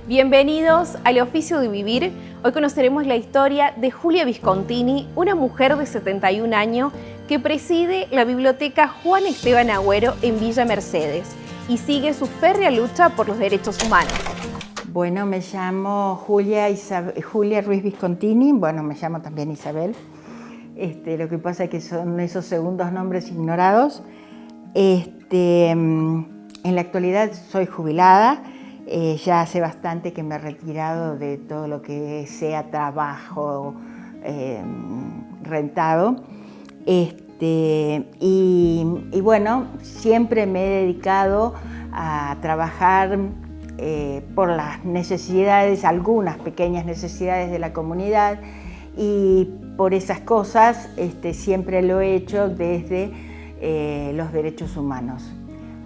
Bienvenidos al Oficio de Vivir. Hoy conoceremos la historia de Julia Viscontini, una mujer de 71 años que preside la Biblioteca Juan Esteban Agüero en Villa Mercedes y sigue su férrea lucha por los derechos humanos. Bueno, me llamo Julia Ruiz Viscontini, bueno, me llamo también Isabel. Lo que pasa es que son esos segundos nombres ignorados. En la actualidad soy jubilada. Ya hace bastante que me he retirado de todo lo que sea trabajo rentado. Y bueno, siempre me he dedicado a trabajar por las necesidades, algunas pequeñas necesidades de la comunidad, y por esas cosas siempre lo he hecho desde los derechos humanos.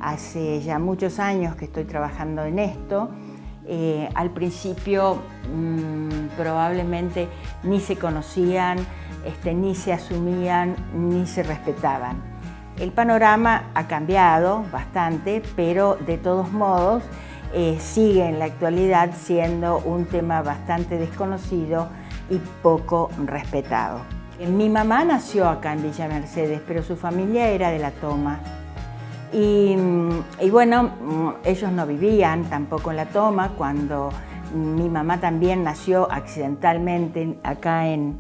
Hace ya muchos años que estoy trabajando en esto. Al principio probablemente ni se conocían, ni se asumían, ni se respetaban. El panorama ha cambiado bastante, pero de todos modos sigue en la actualidad siendo un tema bastante desconocido y poco respetado. Mi mamá nació acá en Villa Mercedes, pero su familia era de La Toma. Y bueno, ellos no vivían tampoco en La Toma. Cuando mi mamá también nació accidentalmente acá en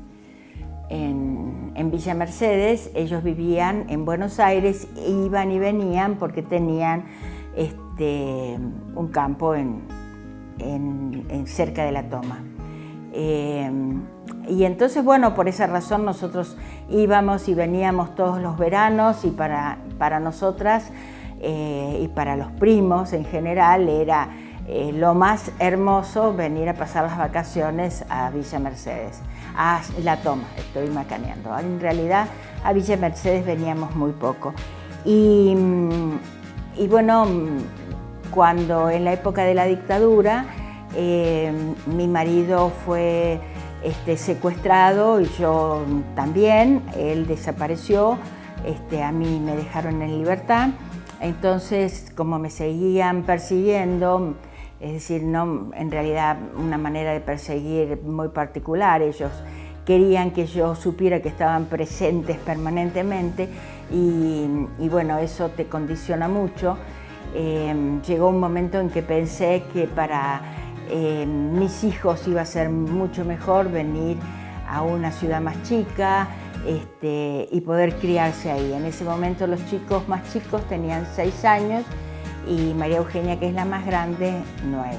Villa Mercedes, ellos vivían en Buenos Aires, iban y venían porque tenían un campo cerca de La Toma. Y entonces, bueno, por esa razón nosotros íbamos y veníamos todos los veranos, y para nosotras y para los primos en general era lo más hermoso venir a pasar las vacaciones a Villa Mercedes, a La Toma, estoy macaneando. En realidad a Villa Mercedes veníamos muy poco. Y bueno, cuando en la época de la dictadura mi marido fue secuestrado y yo también, él desapareció, a mí me dejaron en libertad. Entonces, como me seguían persiguiendo, es decir, no, en realidad una manera de perseguir muy particular, ellos querían que yo supiera que estaban presentes permanentemente y bueno, eso te condiciona mucho. Llegó un momento en que pensé que para mis hijos iba a ser mucho mejor venir a una ciudad más chica y poder criarse ahí. En ese momento los chicos más chicos tenían 6 años y María Eugenia, que es la más grande, 9.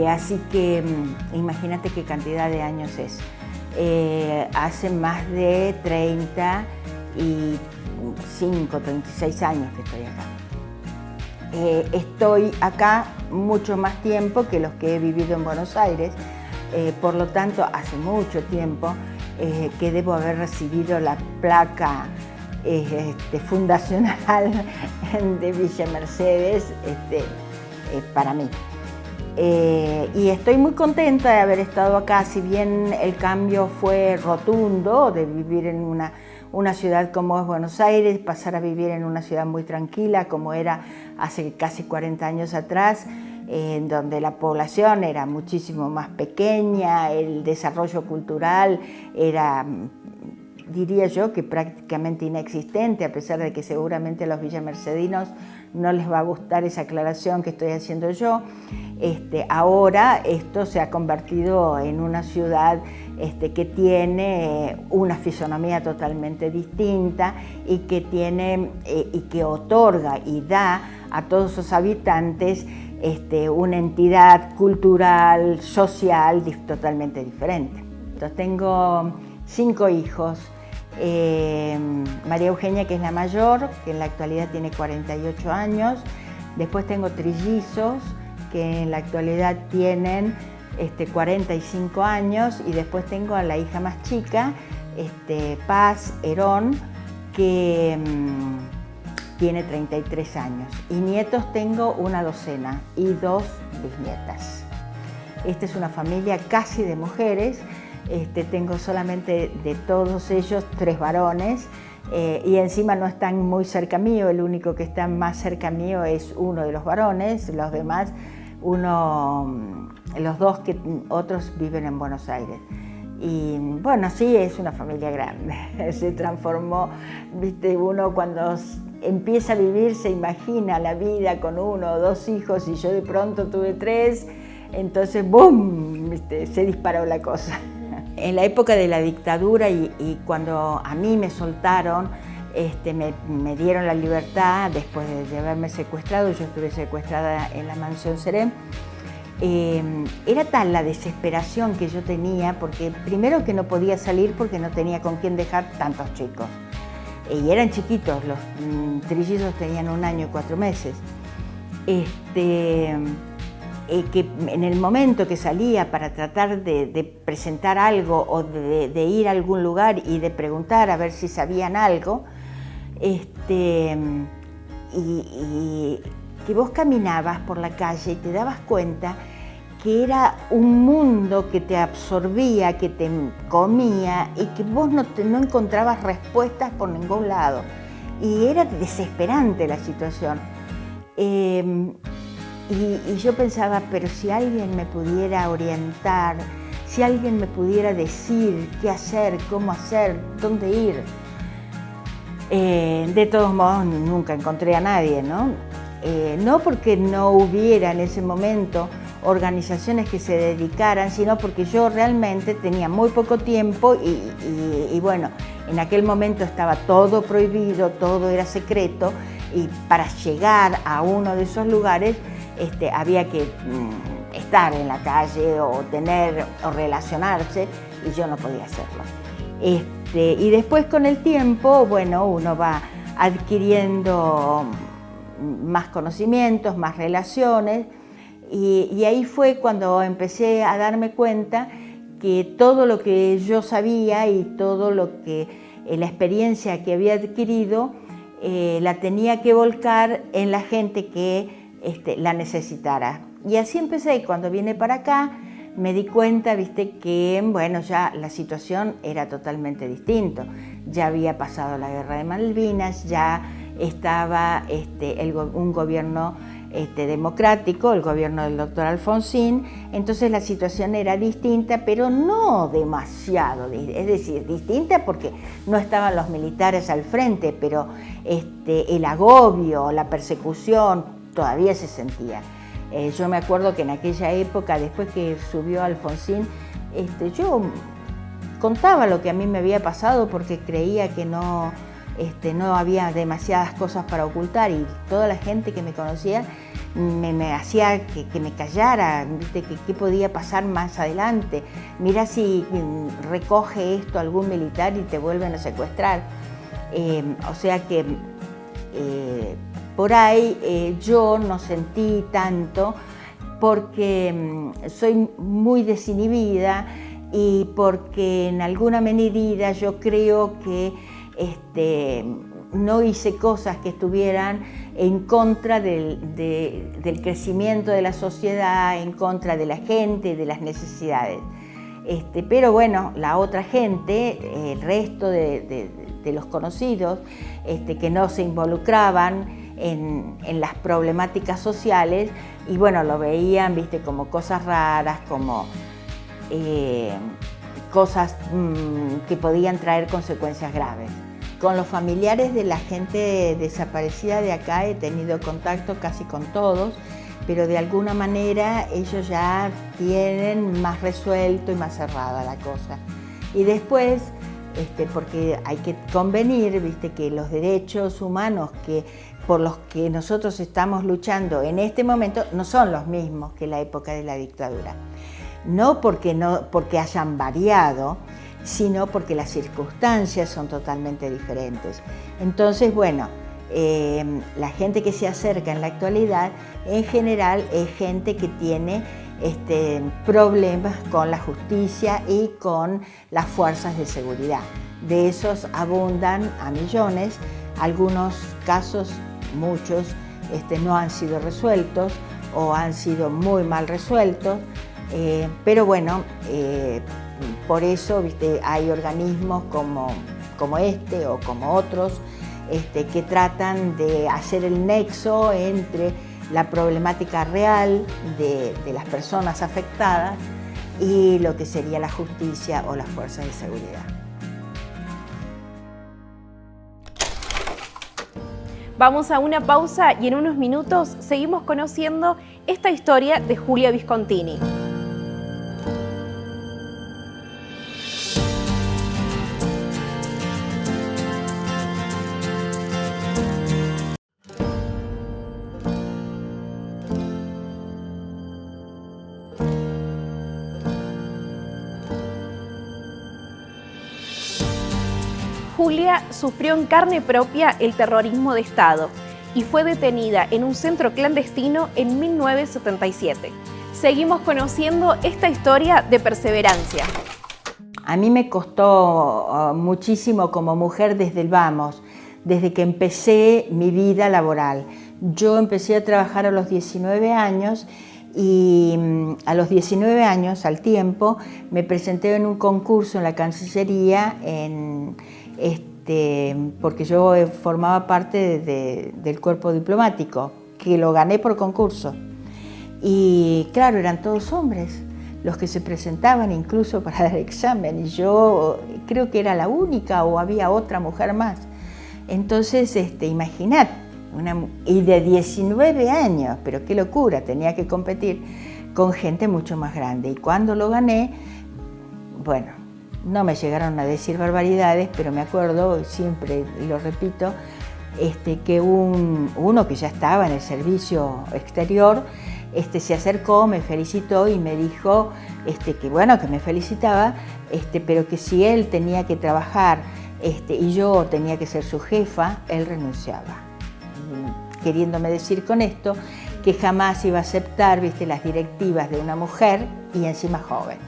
Así que imagínate qué cantidad de años es. Hace más de 36 años que estoy acá. Estoy acá mucho más tiempo que los que he vivido en Buenos Aires, por lo tanto hace mucho tiempo que debo haber recibido la placa fundacional de Villa Mercedes para mí. Y estoy muy contenta de haber estado acá, si bien el cambio fue rotundo de vivir en una ciudad como es Buenos Aires, pasar a vivir en una ciudad muy tranquila como era hace casi 40 años atrás, donde la población era muchísimo más pequeña, el desarrollo cultural era, diría yo, que prácticamente inexistente, a pesar de que seguramente a los villamercedinos no les va a gustar esa aclaración que estoy haciendo yo. Ahora esto se ha convertido en una ciudad que tiene una fisonomía totalmente distinta y que otorga y da a todos sus habitantes una entidad cultural, social totalmente diferente. Entonces, tengo 5 hijos. María Eugenia, que es la mayor, que en la actualidad tiene 48 años. Después tengo trillizos, que en la actualidad tienen 45 años. Y después tengo a la hija más chica, Paz Herón, que tiene 33 años. Y nietos tengo una docena y 2 bisnietas. Esta es una familia casi de mujeres. Tengo solamente de todos ellos 3 varones y encima no están muy cerca mío, el único que está más cerca mío es uno de los varones, los demás los dos otros viven en Buenos Aires. Y bueno, sí, es una familia grande, se transformó, viste, uno cuando empieza a vivir se imagina la vida con 1 o 2 hijos y yo de pronto tuve 3, entonces ¡boom!, viste, se disparó la cosa. En la época de la dictadura y cuando a mí me soltaron, me dieron la libertad después de haberme secuestrado, yo estuve secuestrada en la mansión Serem. Era tal la desesperación que yo tenía, porque primero que no podía salir porque no tenía con quién dejar tantos chicos. Y eran chiquitos, los trillizos tenían 1 año y 4 meses. Que en el momento que salía para tratar de presentar algo o de ir a algún lugar y de preguntar a ver si sabían algo, y que vos caminabas por la calle y te dabas cuenta que era un mundo que te absorbía, que te comía y que vos no encontrabas respuestas por ningún lado. Y era desesperante la situación. Y yo pensaba, pero si alguien me pudiera orientar, si alguien me pudiera decir qué hacer, cómo hacer, dónde ir. De todos modos, nunca encontré a nadie, ¿no? No porque no hubiera en ese momento organizaciones que se dedicaran, sino porque yo realmente tenía muy poco tiempo y bueno, en aquel momento estaba todo prohibido, todo era secreto y para llegar a uno de esos lugares había que estar en la calle o relacionarse y yo no podía hacerlo. Y después con el tiempo, bueno, uno va adquiriendo más conocimientos, más relaciones y ahí fue cuando empecé a darme cuenta que todo lo que yo sabía y todo lo que la experiencia que había adquirido la tenía que volcar en la gente que la necesitara. Y así empecé. Cuando vine para acá me di cuenta, viste, que bueno, ya la situación era totalmente distinta. Ya había pasado la guerra de Malvinas, ya estaba un gobierno democrático, el gobierno del doctor Alfonsín, entonces la situación era distinta, pero no demasiado, es decir, distinta porque no estaban los militares al frente, pero el agobio, la persecución todavía se sentía. Yo me acuerdo que en aquella época, después que subió Alfonsín, yo contaba lo que a mí me había pasado porque creía que no había demasiadas cosas para ocultar y toda la gente que me conocía me hacía que me callara, ¿viste? ¿Qué podía pasar más adelante? Mira si recoge esto algún militar y te vuelven a secuestrar. O sea que por ahí yo no sentí tanto porque soy muy desinhibida y porque en alguna medida yo creo que no hice cosas que estuvieran en contra del crecimiento de la sociedad, en contra de la gente, de las necesidades. Pero bueno, la otra gente, el resto de los conocidos, que no se involucraban en las problemáticas sociales, y bueno, lo veían, viste, como cosas raras, como cosas que podían traer consecuencias graves. Con los familiares de la gente desaparecida de acá he tenido contacto casi con todos, pero de alguna manera ellos ya tienen más resuelto y más cerrada la cosa. Y después, porque hay que convenir, viste, que los derechos humanos por los que nosotros estamos luchando en este momento no son los mismos que la época de la dictadura. No porque hayan variado, sino porque las circunstancias son totalmente diferentes. Entonces, bueno, la gente que se acerca en la actualidad, en general, es gente que tiene problemas con la justicia y con las fuerzas de seguridad. De esos abundan a millones, algunos casos, muchos, no han sido resueltos o han sido muy mal resueltos, pero bueno, por eso, viste, hay organismos como este o como otros que tratan de hacer el nexo entre la problemática real de las personas afectadas y lo que sería la justicia o las fuerzas de seguridad. Vamos a una pausa y en unos minutos seguimos conociendo esta historia de Julia Viscontini. Julia sufrió en carne propia el terrorismo de Estado y fue detenida en un centro clandestino en 1977. Seguimos conociendo esta historia de perseverancia. A mí me costó muchísimo como mujer desde el vamos, desde que empecé mi vida laboral. Yo empecé a trabajar a los 19 años y a los 19 años, al tiempo, me presenté en un concurso en la Cancillería porque yo formaba parte del cuerpo diplomático, que lo gané por concurso. Y claro, eran todos hombres los que se presentaban incluso para dar examen, y yo creo que era la única o había otra mujer más. Entonces, imaginad, y de 19 años, pero qué locura, tenía que competir con gente mucho más grande. Y cuando lo gané, bueno, no me llegaron a decir barbaridades, pero me acuerdo, siempre lo repito, que uno que ya estaba en el servicio exterior se acercó, me felicitó y me dijo que bueno, que me felicitaba, pero que si él tenía que trabajar y yo tenía que ser su jefa, él renunciaba. Queriéndome decir con esto que jamás iba a aceptar, las directivas de una mujer y encima joven.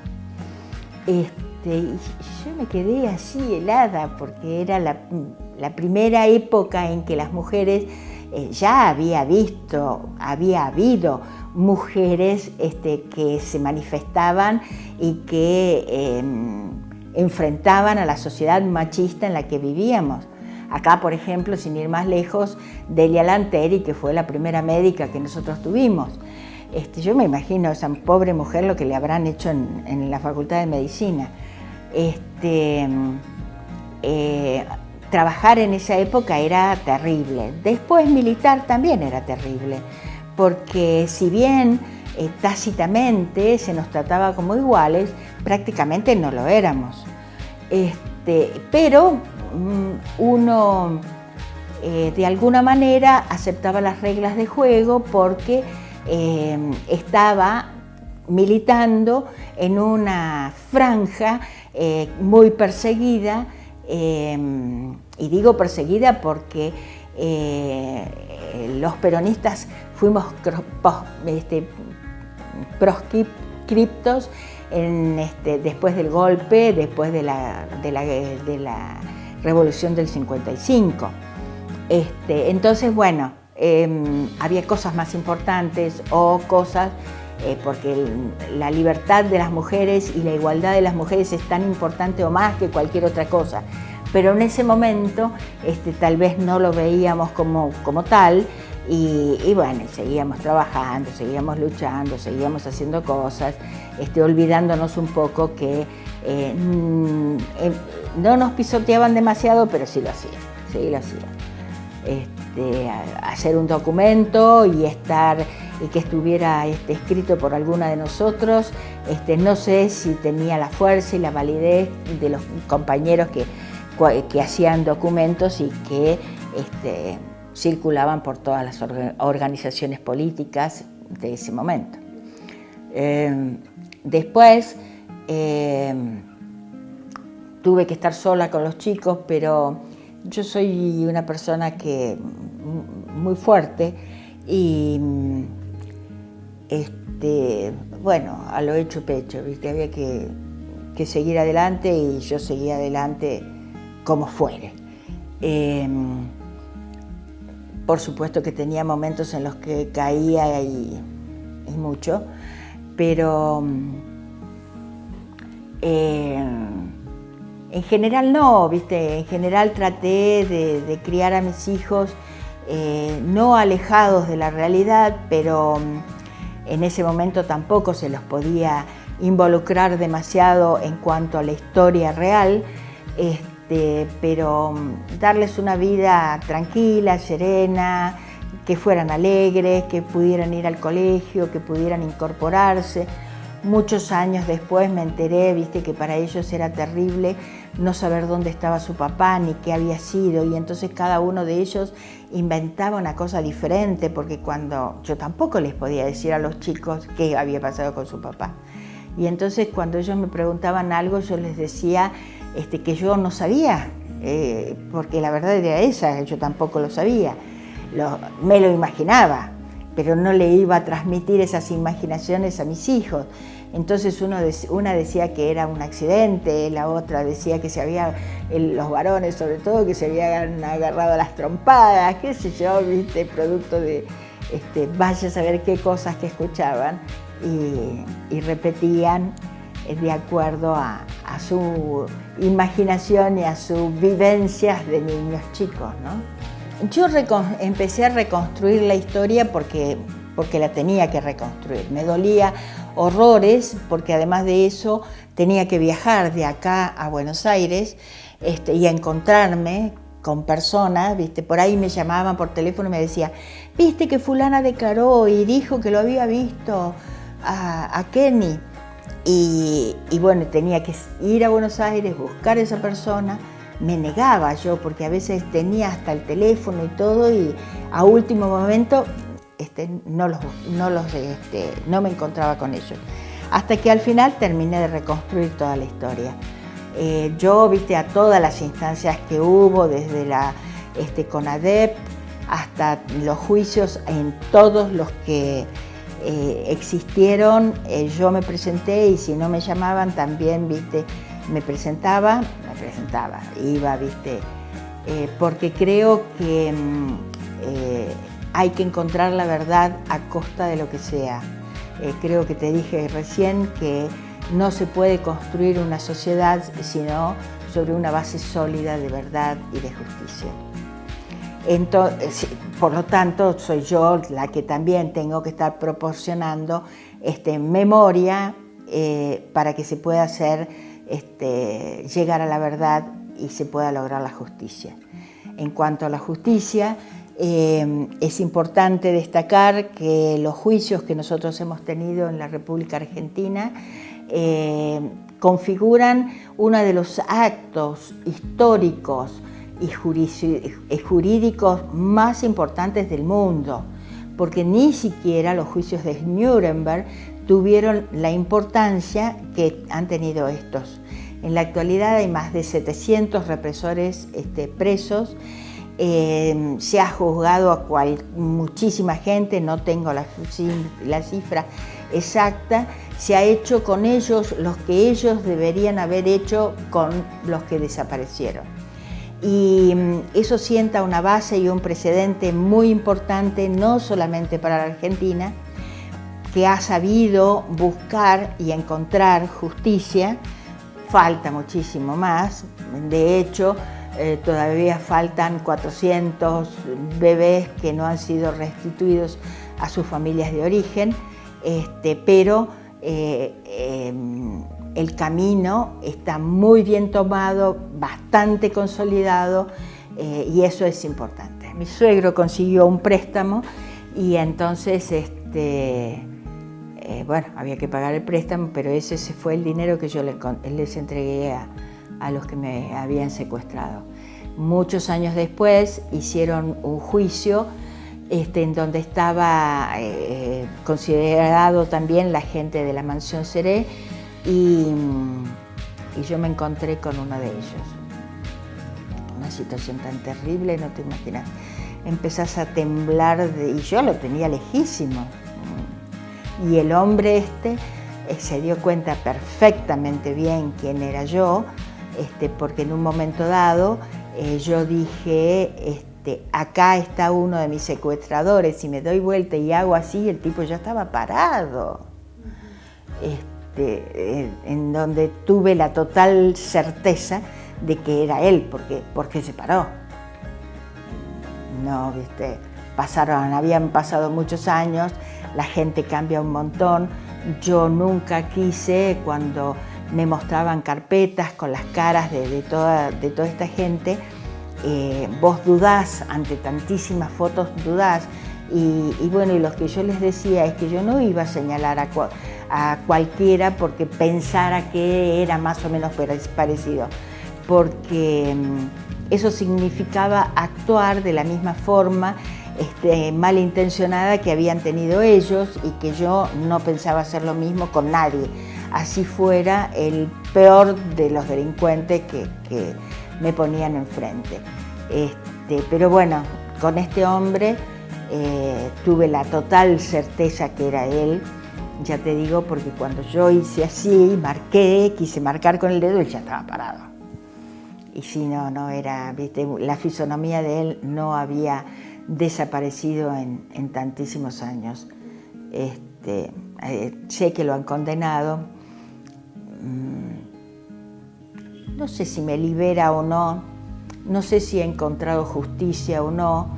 Y yo me quedé así helada porque era la primera época en que las mujeres, ya había habido mujeres que se manifestaban y que enfrentaban a la sociedad machista en la que vivíamos. Acá, por ejemplo, sin ir más lejos, Delia Lanteri, que fue la primera médica que nosotros tuvimos. Yo me imagino a esa pobre mujer lo que le habrán hecho en la Facultad de Medicina. Trabajar en esa época era terrible. Después militar también era terrible, porque si bien tácitamente se nos trataba como iguales, prácticamente no lo éramos. Pero uno de alguna manera aceptaba las reglas de juego porque estaba militando en una franja muy perseguida, y digo perseguida porque los peronistas fuimos proscriptos después del golpe, después de la Revolución del 55. Entonces, bueno, había cosas más importantes o cosas, porque la libertad de las mujeres y la igualdad de las mujeres es tan importante o más que cualquier otra cosa. Pero en ese momento tal vez no lo veíamos como tal y bueno, seguíamos trabajando, seguíamos luchando, seguíamos haciendo cosas, olvidándonos un poco que no nos pisoteaban demasiado, pero sí lo hacían. Hacer un documento y que estuviera escrito por alguna de nosotros, no sé si tenía la fuerza y la validez de los compañeros que hacían documentos y que circulaban por todas las organizaciones políticas de ese momento. Después tuve que estar sola con los chicos, pero yo soy una persona muy fuerte y bueno, a lo hecho pecho, había que seguir adelante y yo seguía adelante como fuere. Por supuesto que tenía momentos en los que caía y mucho, pero en general no, en general traté de criar a mis hijos no alejados de la realidad, pero en ese momento tampoco se los podía involucrar demasiado en cuanto a la historia real, pero darles una vida tranquila, serena, que fueran alegres, que pudieran ir al colegio, que pudieran incorporarse. Muchos años después me enteré, viste, que para ellos era terrible no saber dónde estaba su papá ni qué había sido, y entonces cada uno de ellos inventaba una cosa diferente, porque cuando yo tampoco les podía decir a los chicos qué había pasado con su papá. Y entonces cuando ellos me preguntaban algo, yo les decía que yo no sabía, porque la verdad era esa, yo tampoco lo sabía, me lo imaginaba, pero no le iba a transmitir esas imaginaciones a mis hijos. Entonces una decía que era un accidente, la otra decía que los varones sobre todo, que se habían agarrado a las trompadas, qué sé yo, viste, producto de vaya a saber qué cosas que escuchaban, y repetían de acuerdo a su imaginación y a sus vivencias de niños chicos, ¿no? Yo empecé a reconstruir la historia porque la tenía que reconstruir. Me dolía horrores porque además de eso tenía que viajar de acá a Buenos Aires y a encontrarme con personas, ¿viste? Por ahí me llamaban por teléfono y me decían, viste que fulana declaró y dijo que lo había visto a Kenny. Y bueno, tenía que ir a Buenos Aires, buscar a esa persona. Me negaba yo, porque a veces tenía hasta el teléfono y todo, y a último momento no me encontraba con ellos. Hasta que al final terminé de reconstruir toda la historia. Yo, viste, a todas las instancias que hubo, desde la CONADEP hasta los juicios, en todos los que existieron, yo me presenté, y si no me llamaban también, viste, me presentaba, iba, viste, porque creo que hay que encontrar la verdad a costa de lo que sea. Creo que te dije recién que no se puede construir una sociedad sino sobre una base sólida de verdad y de justicia. Entonces, por lo tanto, soy yo la que también tengo que estar proporcionando memoria para que se pueda llegar a la verdad y se pueda lograr la justicia. En cuanto a la justicia, es importante destacar que los juicios que nosotros hemos tenido en la República Argentina configuran uno de los actos históricos y jurídicos más importantes del mundo, porque ni siquiera los juicios de Nuremberg tuvieron la importancia que han tenido estos. En la actualidad hay más de 700 represores presos. Se ha juzgado a muchísima gente, no tengo la cifra exacta. Se ha hecho con ellos lo que ellos deberían haber hecho con los que desaparecieron. Y eso sienta una base y un precedente muy importante, no solamente para la Argentina, que ha sabido buscar y encontrar justicia. Falta muchísimo más. De hecho, todavía faltan 400 bebés que no han sido restituidos a sus familias de origen, pero el camino está muy bien tomado, bastante consolidado, y eso es importante. Mi suegro consiguió un préstamo y entonces bueno, había que pagar el préstamo, pero ese fue el dinero que yo les entregué a los que me habían secuestrado. Muchos años después hicieron un juicio en donde estaba considerado también la gente de la Mansión Seré, y yo me encontré con uno de ellos. Una situación tan terrible, no te imaginas. Empezás a temblar, y yo lo tenía lejísimo. Y el hombre se dio cuenta perfectamente bien quién era yo, porque en un momento dado yo dije, acá está uno de mis secuestradores, y me doy vuelta y hago así, el tipo ya estaba parado. En donde tuve la total certeza de que era él, porque se paró. no, ¿viste? Habían pasado muchos años, la gente cambia un montón. Yo nunca quise, cuando me mostraban carpetas con las caras de toda esta gente, vos dudás, ante tantísimas fotos dudás, y bueno, y lo que yo les decía es que yo no iba a señalar a cualquiera porque pensara que era más o menos parecido, porque eso significaba actuar de la misma forma malintencionada que habían tenido ellos, y que yo no pensaba hacer lo mismo con nadie, así fuera el peor de los delincuentes que me ponían enfrente. Pero bueno, con este hombre tuve la total certeza que era él, ya te digo, porque cuando yo hice así, quise marcar con el dedo, él ya estaba parado. Y si no era, ¿viste? La fisonomía de él no había desaparecido en tantísimos años. Sé que lo han condenado, no sé si me libera o no, no sé si ha encontrado justicia o no,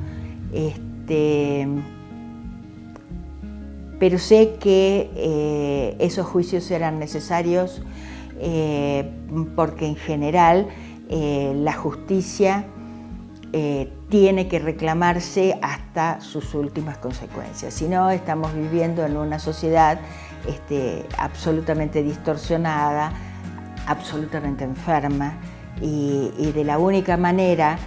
pero sé que esos juicios eran necesarios, porque en general la justicia tiene que reclamarse hasta sus últimas consecuencias. Si no, estamos viviendo en una sociedad absolutamente distorsionada, absolutamente enferma, y de la única manera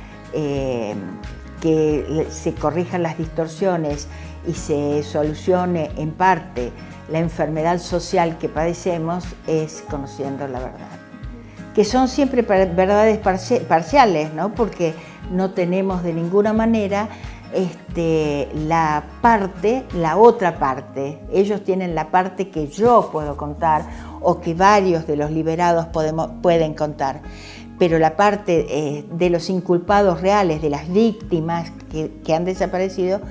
que se corrijan las distorsiones y se solucione en parte la enfermedad social que padecemos es conociendo la verdad, que son siempre verdades parciales, ¿no? Porque no tenemos de ninguna manera la otra parte. Ellos tienen la parte que yo puedo contar, o que varios de los liberados pueden contar, pero la parte de los inculpados reales, de las víctimas que han desaparecido,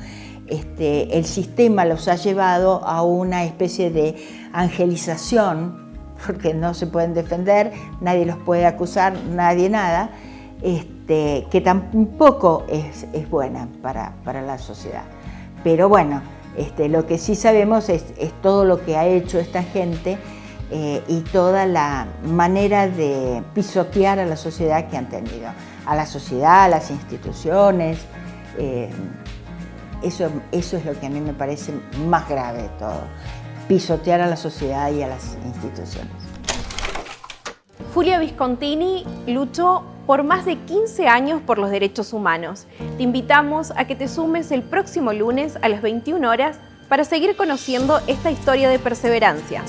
el sistema los ha llevado a una especie de angelización, porque no se pueden defender, nadie los puede acusar, nadie nada, que tampoco es buena para la sociedad. Pero bueno, lo que sí sabemos es todo lo que ha hecho esta gente, y toda la manera de pisotear a la sociedad que han tenido, a la sociedad, a las instituciones. Eso es lo que a mí me parece más grave de todo, pisotear a la sociedad y a las instituciones. Julia Viscontini luchó por más de 15 años por los derechos humanos. Te invitamos a que te sumes el próximo lunes a las 21 horas para seguir conociendo esta historia de perseverancia.